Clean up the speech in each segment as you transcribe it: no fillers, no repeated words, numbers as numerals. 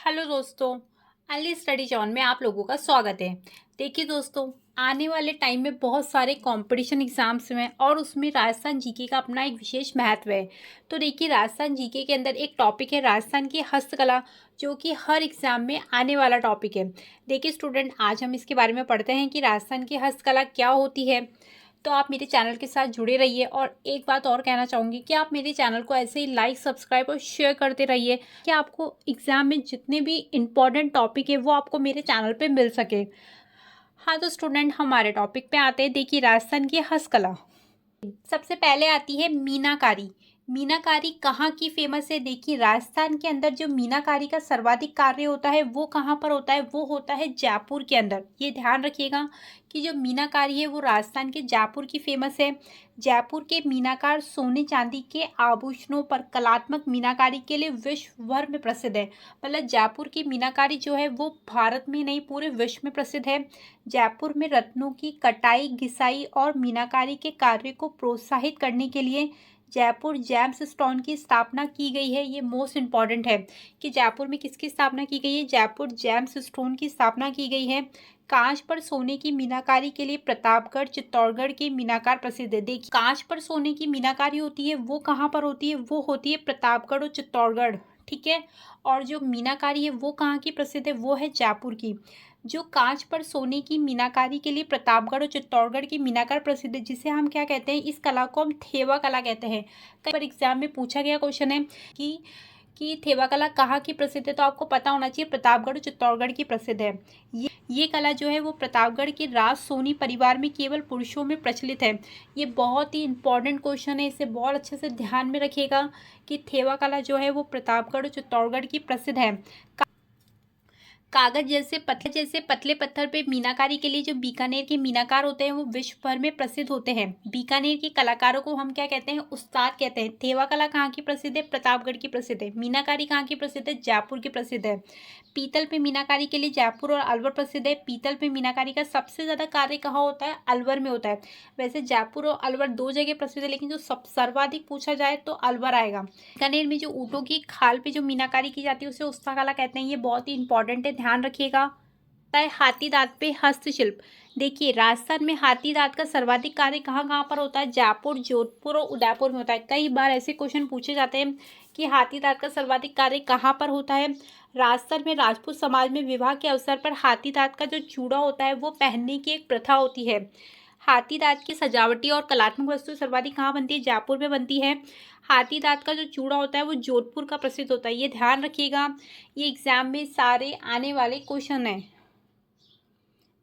Hello दोस्तों। Early study John में आप लोगों का स्वागत है। देखिए दोस्तों, आने वाले टाइम में बहुत सारे कंपटीशन एग्जाम्स में और उसमें राजस्थान जीके का अपना एक विशेष महत्व है। तो देखिए, राजस्थान जीके के अंदर एक टॉपिक है राजस्थान की हस्तकला, जो कि हर एग्जाम में आने वाला टॉपिक है। देखिए स्टूडेंट, आज हम इसके बारे में पढ़ते हैं कि राजस्थान की हस्तकला क्या होती है। तो आप मेरे चैनल के साथ जुड़े रहिए। और एक बात और कहना चाहूँगी कि आप मेरे चैनल को ऐसे ही लाइक, सब्सक्राइब और शेयर करते रहिए कि आपको एग्ज़ाम में जितने भी इम्पोर्टेंट टॉपिक है वो आपको मेरे चैनल पे मिल सके। हाँ तो स्टूडेंट, हमारे टॉपिक पे आते हैं। देखिए, राजस्थान की हस्तकला सबसे पहले आती है मीनाकारी। मीनाकारी कहाँ की फेमस है? देखिए, राजस्थान के अंदर जो मीनाकारी का सर्वाधिक कार्य होता है वो कहाँ पर होता है? वो होता है जयपुर के अंदर। ये ध्यान रखिएगा कि जो मीनाकारी है वो राजस्थान के जयपुर की फेमस है। जयपुर के मीनाकार सोने चांदी के आभूषणों पर कलात्मक मीनाकारी के लिए विश्व भर में प्रसिद्ध है। मतलब जयपुर की मीनाकारी जो है वो भारत में नहीं, पूरे विश्व में प्रसिद्ध है। जयपुर में रत्नों की कटाई, घिसाई और मीनाकारी के कार्य को प्रोत्साहित करने के लिए जयपुर जेम्स स्टोन की स्थापना की गई है। ये मोस्ट इम्पॉर्टेंट है कि जयपुर में किसकी स्थापना की गई है? जयपुर जेम्स स्टोन की स्थापना की गई है। कांच पर सोने की मीनाकारी के लिए प्रतापगढ़, चित्तौड़गढ़ के मीनाकार प्रसिद्ध है। देखिए, कांच पर सोने की मीनाकारी होती है वो कहाँ पर होती है? वो होती है प्रतापगढ़ और चित्तौड़गढ़। ठीक है। और जो मीनाकारी है वो कहाँ की प्रसिद्ध है? वो है जयपुर की। जो कांच पर सोने की मीनाकारी के लिए प्रतापगढ़ और चित्तौड़गढ़ की मीनाकार प्रसिद्ध है, जिसे हम क्या कहते हैं? इस कला को हम थेवा कला कहते हैं। कई बार एग्जाम में पूछा गया क्वेश्चन है कि थेवा कला कहाँ की प्रसिद्ध है, तो आपको पता होना चाहिए प्रतापगढ़ और चित्तौड़गढ़ की प्रसिद्ध है। ये कला जो है वो प्रतापगढ़ के राज सोनी परिवार में केवल पुरुषों में प्रचलित है। ये बहुत ही इंपॉर्टेंट क्वेश्चन है, इसे बहुत अच्छे से ध्यान में रखिएगा कि थेवा कला जो है वो प्रतापगढ़ और चित्तौड़गढ़ की प्रसिद्ध है। कागज जैसे पतले पत्थर पे मीनाकारी के लिए जो बीकानेर के मीनाकार होते हैं वो विश्व भर में प्रसिद्ध होते हैं। बीकानेर के कलाकारों को हम क्या कहते हैं? उस्ताद कहते हैं। थेवा कला कहाँ की प्रसिद्ध है? प्रतापगढ़ की प्रसिद्ध है। मीनाकारी कहाँ की प्रसिद्ध है? जयपुर की प्रसिद्ध है। पीतल पे मीनाकारी के लिए जयपुर और अलवर प्रसिद्ध है। पीतल पे मीनाकारी का सबसे ज्यादा कार्य कहाँ होता है? अलवर में होता है। वैसे जयपुर और अलवर दो जगह प्रसिद्ध है, लेकिन जो सब सर्वाधिक पूछा जाए तो अलवर आएगा। बीकानेर में जो ऊँटों की खाल पे जो मीनाकारी की जाती है उसे उस्ता कला कहते हैं। ये बहुत ही इंपॉर्टेंट है, ध्यान रखिएगा। हाथी दांत पे हस्तशिल्प। देखिए, राजस्थान में हाथी दांत का सर्वाधिक कार्य कहाँ कहाँ पर होता है? जयपुर, जोधपुर और उदयपुर में होता है। कई बार ऐसे क्वेश्चन पूछे जाते हैं कि हाथी दांत का सर्वाधिक कार्य कहाँ पर होता है। राजस्थान में राजपूत समाज में विवाह के अवसर पर हाथी दांत का जो चूड़ा होता है वो पहनने की एक प्रथा होती है। हाथी दांत की सजावटी और कलात्मक वस्तु सर्वाधिक कहाँ बनती है? जयपुर में बनती है। हाथी दांत का जो चूड़ा होता है वो जोधपुर का प्रसिद्ध होता है। ये ध्यान रखिएगा, ये एग्जाम में सारे आने वाले क्वेश्चन है।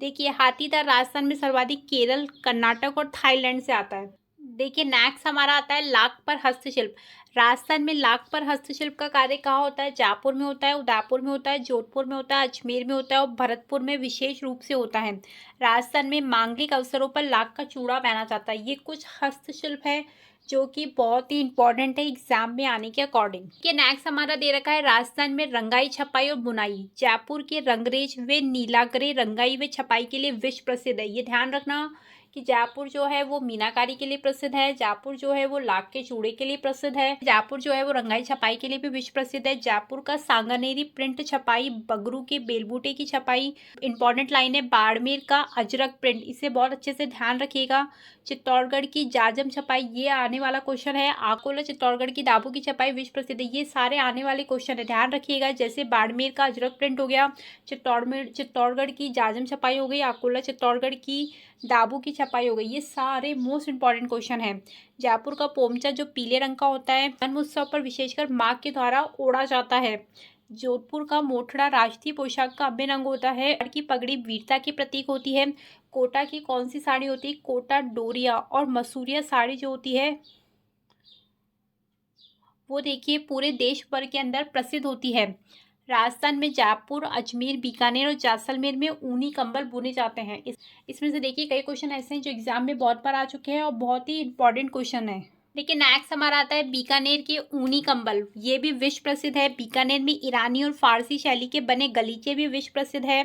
देखिए, हाथी दांत राजस्थान में सर्वाधिक केरल, कर्नाटक और थाईलैंड से आता है। देखिए, नेक्स्ट हमारा आता है लाख पर हस्तशिल्प। राजस्थान में लाख पर हस्तशिल्प का कार्य कहाँ होता है? जयपुर में होता है, उदयपुर में होता है, जोधपुर में होता है, अजमेर में होता है और भरतपुर में विशेष रूप से होता है। राजस्थान में मांगलिक अवसरों पर लाख का चूड़ा पहना जाता है। ये कुछ हस्तशिल्प है जो कि बहुत ही इंपॉर्टेंट है एग्जाम में आने के अकॉर्डिंग। ये नेक्स्ट हमारा दे रखा है राजस्थान में रंगाई, छपाई और बुनाई। जयपुर के रंगरेज व नीलाग्रे रंगाई व छपाई के लिए विश्व प्रसिद्ध है। ये ध्यान रखना कि जयपुर जो है वो मीनाकारी के लिए प्रसिद्ध है। जयपुर जो है वो लाख के चूड़े के लिए प्रसिद्ध है। जयपुर जो है वो रंगाई छपाई के लिए भी विश्व प्रसिद्ध है। जयपुर का सांगानेरी प्रिंट छपाई, बगरू के बेलबूटे की छपाई। इंपॉर्टेंट लाइन है बाड़मेर का अजरक प्रिंट, इसे बहुत अच्छे से ध्यान रखिएगा। चित्तौड़गढ़ की जाजम छपाई, ये आने वाला क्वेश्चन है। आकोला चित्तौड़गढ़ की दाबू की छपाई विश्व प्रसिद्ध है। ये सारे आने वाले क्वेश्चन है, ध्यान रखिएगा। जैसे बाड़मेर का अजरक प्रिंट हो गया, चित्तौड़गढ़ की जाजम छपाई हो गई, आकोला चित्तौड़गढ़ की दाबू की छपाई हो गई। ये सारे मोस्ट इंपॉर्टेंट क्वेश्चन है। जयपुर का पोमचा जो पीले रंग का होता है, जन्म उत्सव पर विशेषकर माँ के द्वारा ओढ़ा जाता है। जोधपुर का मोठड़ा राष्ट्रीय पोशाक का अभिन्न अंग होता है। की पगड़ी वीरता की प्रतीक होती है। कोटा की कौन सी साड़ी होती है? कोटा डोरिया। और मसूरिया साड़ी जो होती है वो देखिए पूरे देश भर के अंदर प्रसिद्ध होती है। राजस्थान में जयपुर, अजमेर, बीकानेर और जैसलमेर में ऊनी कंबल बुने जाते हैं। इसमें से देखिए कई क्वेश्चन ऐसे हैं जो एग्जाम में बहुत बार आ चुके हैं और बहुत ही इंपॉर्टेंट क्वेश्चन है। देखिए, नेक्स्ट हमारा आता है बीकानेर के ऊनी कंबल। ये भी विश्व प्रसिद्ध है। बीकानेर में ईरानी और फारसी शैली के बने गलीचे भी विश्व प्रसिद्ध है।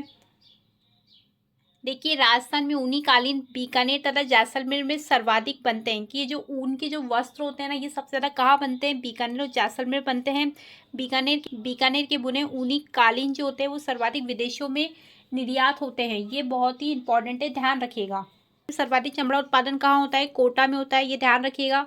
देखिए, राजस्थान में ऊनी कालीन बीकानेर तथा जैसलमेर में सर्वाधिक बनते हैं। कि ये जो ऊन के जो वस्त्र होते हैं ना, ये सबसे ज़्यादा कहाँ बनते हैं? बीकानेर और जैसलमेर बनते हैं। बीकानेर के बुने ऊनी कालीन जो होते हैं वो सर्वाधिक विदेशों में निर्यात होते हैं। ये बहुत ही इंपॉर्टेंट है, ध्यान रखिएगा। सर्वाधिक चमड़ा उत्पादन कहाँ होता है? कोटा में होता है, ये ध्यान रखिएगा।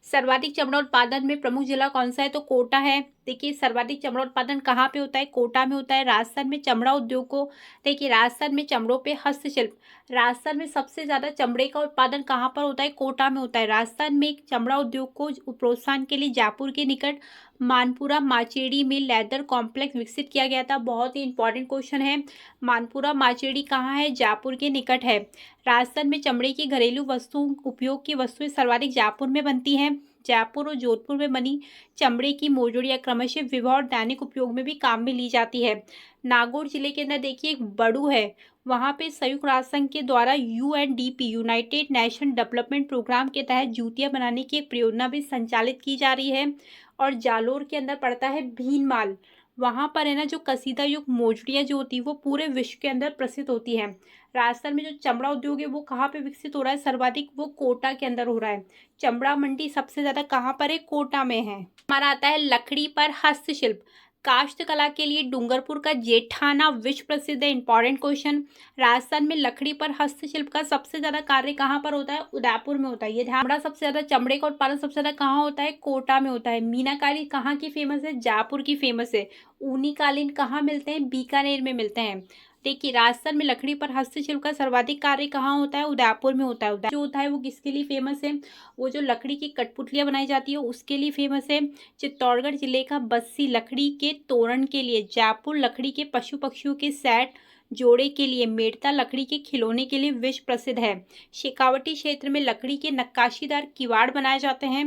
सर्वाधिक चमड़ा उत्पादन में प्रमुख जिला कौन सा है? तो कोटा है। देखिए, सर्वाधिक चमड़ा उत्पादन कहाँ पे होता है? कोटा में होता है। राजस्थान में चमड़ा उद्योग को, देखिए राजस्थान में चमड़ों पे हस्तशिल्प, राजस्थान में सबसे ज्यादा चमड़े का उत्पादन कहाँ पर होता है? कोटा में होता है। राजस्थान में एक चमड़ा उद्योग को प्रोत्साहन के लिए जयपुर के निकट मानपुरा माचेड़ी में लेदर कॉम्प्लेक्स विकसित किया गया था। बहुत ही इंपॉर्टेंट क्वेश्चन है। मानपुरा माचेड़ी कहाँ है? जयपुर के निकट है। राजस्थान में चमड़े की घरेलू वस्तुओं उपयोग की वस्तुएं सर्वाधिक जयपुर में बनती हैं। जयपुर और जोधपुर में बनी चमड़े की मोजड़ियाँ क्रमशः विवाह और दैनिक उपयोग में भी काम में ली जाती है। नागौर जिले के अंदर देखिए एक बड़ू है, वहाँ पे संयुक्त राष्ट्र संघ के द्वारा UNDP United Nation Development Programme के तहत जूतियाँ बनाने की एक परियोजना भी संचालित की जा रही है। और जालोर के अंदर पड़ता है भीनमाल, वहाँ पर है ना जो कसीदा युग मोजड़ियाँ जो होती है वो पूरे विश्व के अंदर प्रसिद्ध होती है। राजस्थान में जो चमड़ा उद्योग है वो कहाँ पे विकसित हो रहा है? सर्वाधिक वो कोटा के अंदर हो रहा है। चमड़ा मंडी सबसे ज्यादा कहाँ पर है? कोटा में है। हमारा आता है लकड़ी पर हस्तशिल्प। काष्ठ कला के लिए डूंगरपुर का जेठाना विश्व प्रसिद्ध है। Important question. राजस्थान में लकड़ी पर हस्तशिल्प का सबसे ज्यादा कार्य कहाँ पर होता है? उदयपुर में होता है। ये ध्यान। सबसे ज्यादा चमड़े का उत्पादन सबसे ज्यादा कहाँ होता है? कोटा में होता है। मीनाकारी कहाँ की फेमस है? जयपुर की फेमस है। ऊनी कालीन कहाँ मिलते हैं? बीकानेर में मिलते हैं। देखिए, राजस्थान में लकड़ी पर हस्तशिल्प का सर्वाधिक कार्य कहाँ होता है? उदयपुर में होता है। उदयपुर जो होता है वो किसके लिए फेमस है? वो जो लकड़ी की कठपुतलियाँ बनाई जाती है उसके लिए फेमस है। चित्तौड़गढ़ जिले का बस्सी लकड़ी के तोरण के लिए। जयपुर लकड़ी के पशु पक्षियों के सेट जोड़े के लिए। मेड़ता लकड़ी के खिलौने के लिए विश्व प्रसिद्ध है। शेखावटी क्षेत्र में लकड़ी के नक्काशीदार किवाड़ बनाए जाते हैं।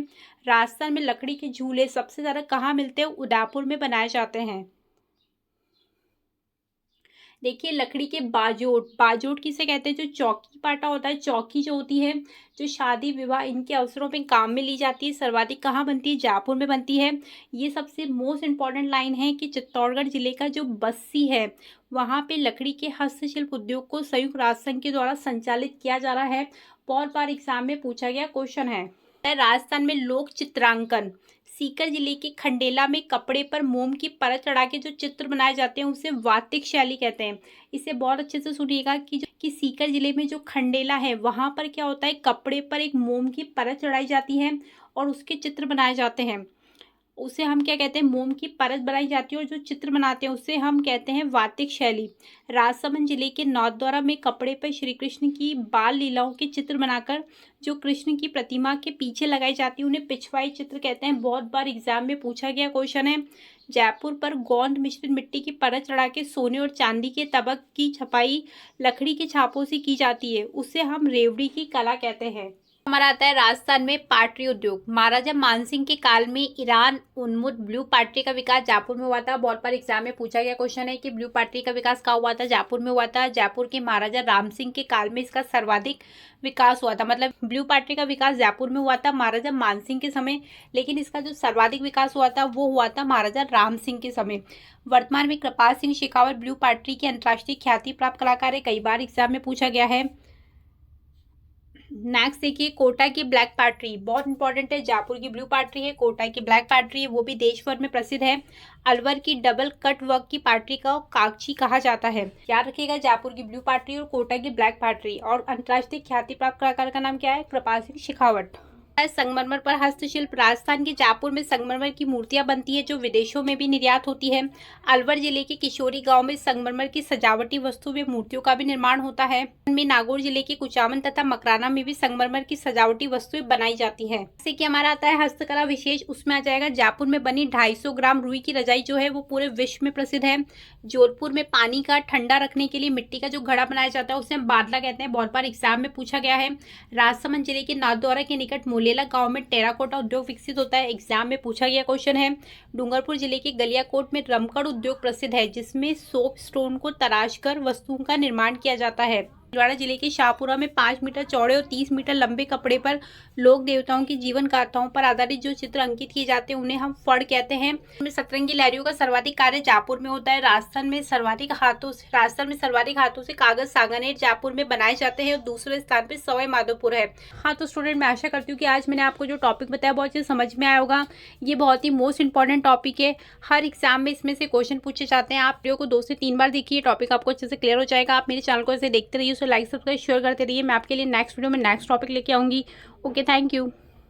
राजस्थान में लकड़ी के झूले सबसे ज्यादा कहाँ मिलते हैं? उदयपुर में बनाए जाते हैं। देखिए, लकड़ी के बाजोट, बाजोट किसे कहते हैं? जो चौकी पाटा होता है, चौकी जो होती है, जो शादी विवाह इनके अवसरों पे काम में ली जाती है, सर्वाधिक कहाँ बनती है? जयपुर में बनती है। ये सबसे मोस्ट इंपॉर्टेंट लाइन है कि चित्तौड़गढ़ जिले का जो बस्सी है वहाँ पे लकड़ी के हस्तशिल्प उद्योग को संयुक्त राष्ट्र संघ के द्वारा संचालित किया जा रहा है। बहुत बार एग्जाम में पूछा गया क्वेश्चन है। राजस्थान में लोक चित्रांकन। सीकर जिले के खंडेला में कपड़े पर मोम की परत चढ़ा के जो चित्र बनाए जाते हैं उसे वातिक शैली कहते हैं। इसे बहुत अच्छे से सुनिएगा कि सीकर जिले में जो खंडेला है वहां पर क्या होता है? कपड़े पर एक मोम की परत चढ़ाई जाती है और उसके चित्र बनाए जाते हैं। उसे हम क्या कहते हैं? मोम की परत बनाई जाती है और जो चित्र बनाते हैं उसे हम कहते हैं वातिक शैली। राजसमंद जिले के नौतद्वारा में कपड़े पर श्री कृष्ण की बाल लीलाओं के चित्र बनाकर जो कृष्ण की प्रतिमा के पीछे लगाई जाती है उन्हें पिछवाई चित्र कहते हैं। बहुत बार एग्जाम में पूछा गया क्वेश्चन है। जयपुर पर गोंद मिश्रित मिट्टी की परत चढ़ा के सोने और चांदी के तबक की छपाई लकड़ी के छापों से की जाती है, उसे हम रेवड़ी की कला कहते हैं। हमारा आता है राजस्थान में पाटरी उद्योग। महाराजा मानसिंह के काल में ईरान उन्मुक्त ब्लू पाटरी का विकास जयपुर में हुआ था। बहुत बार एग्जाम में पूछा गया क्वेश्चन है कि ब्लू पाटरी का विकास कहाँ हुआ था? जयपुर में हुआ था। जयपुर के महाराजा राम सिंह के काल में इसका सर्वाधिक विकास हुआ था। मतलब ब्लू पाटरी का विकास जयपुर में हुआ था महाराजा मानसिंह के समय, लेकिन इसका जो सर्वाधिक विकास हुआ था वो हुआ था महाराजा राम सिंह के समय। वर्तमान में कृपाल सिंह शेखावत ब्लू पाटरी के अंतर्राष्ट्रीय ख्याति प्राप्त कलाकार है। कई बार एग्जाम में पूछा गया है। नेक्स्ट देखिए, कोटा की ब्लैक पाटरी बहुत इंपॉर्टेंट है। जयपुर की ब्लू पाटरी है, कोटा की ब्लैक पाटरी है, वो भी देश भर में प्रसिद्ध है। अलवर की डबल कट वर्क की पाटरी का कागची कहा जाता है। याद रखिएगा, जयपुर की ब्लू पाटरी और कोटा की ब्लैक पाटरी। और अंतर्राष्ट्रीय ख्याति प्राप्त कलाकार का नाम क्या है? कृपाल सिंह शेखावत। संगमरमर पर हस्तशिल्प। राजस्थान के जयपुर में संगमरमर की मूर्तियां बनती है जो विदेशों में भी निर्यात होती है। अलवर जिले के किशोरी गांव में संगमरमर की सजावटी वस्तु व मूर्तियों का भी निर्माण होता है। में नागौर जिले के कुचामन तथा मकराना में भी संगमरमर की सजावटी वस्तुएं बनाई जाती है। जैसे कि हमारा आता है हस्तकला विशेष, उसमें आ जाएगा जयपुर में बनी 250 ग्राम रुई की रजाई जो है वो पूरे विश्व में प्रसिद्ध है। जोधपुर में पानी का ठंडा रखने के लिए मिट्टी का जो घड़ा बनाया जाता है उसे हम बादला कहते हैं। बहुत बार एग्जाम में पूछा गया है। राजसमंद जिले के नाथद्वारा के निकट मोलेला गांव में टेराकोटा उद्योग विकसित होता है। एग्जाम में पूछा गया क्वेश्चन है। डूंगरपुर जिले के गलियाकोट में रमकड़ उद्योग प्रसिद्ध है जिसमें सोप स्टोन को तराश कर वस्तुओं का निर्माण किया जाता है। छिंदवाड़ा जिले के शाहपुरा में 5 मीटर चौड़े और 30 मीटर लंबे कपड़े पर लोक देवताओं की जीवन गाथाओं पर आधारित जो चित्र अंकित किए जाते हैं उन्हें हम फड़ कहते हैं। सतरंगी लहरियों का सर्वाधिक कार्य जयपुर में होता है। राजस्थान में सर्वाधिक हाथों से कागज सागानेर जयपुर में बनाए जाते हैं और दूसरे स्थान पर सवाई माधोपुर है। हाँ तो स्टूडेंट, मैं आशा करती हूँ कि आज मैंने आपको जो टॉपिक बताया बहुत अच्छे समझ में आया होगा। ये बहुत ही मोस्ट इंपॉर्टेंट टॉपिक है, हर एग्जाम में इसमें से क्वेश्चन पूछे जाते हैं। आप वीडियो को 2 से 3 बार देखिए, टॉपिक आपको अच्छे से क्लियर हो जाएगा। आप मेरे चैनल को ऐसे देखते रहिए, उसे लाइक सब्सक्राइब शेयर करते रहिए। मैं आपके लिए नेक्स्ट वीडियो में नेक्स्ट टॉपिक लेके आऊँगी। Okay, thank you.